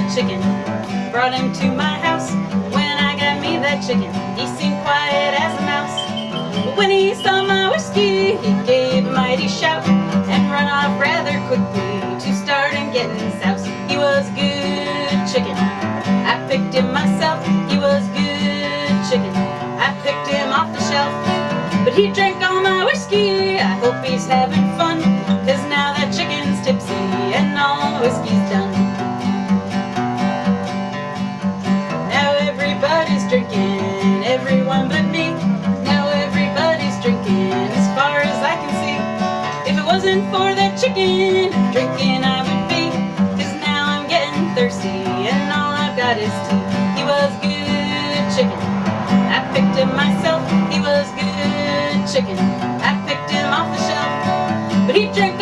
that chicken, brought him to my house. When I got me that chicken, he seemed quiet as a mouse. But when he saw my whiskey, he gave a mighty shout and run off rather quickly to start and getting soused. He was good chicken, I picked him myself. He was good chicken, I picked him off the shelf. But he drank all my whiskey, I hope he's having fun, 'cause now that chicken's tipsy and all the whiskey's done. Now everybody's drinking, everyone but me. Now everybody's drinking as far as I can see. If it wasn't for that chicken, drinking I would be, 'cause now I'm getting thirsty and all I've got is tea. He was good chicken, I picked him myself. He was good chicken, I picked him off the shelf. But he drank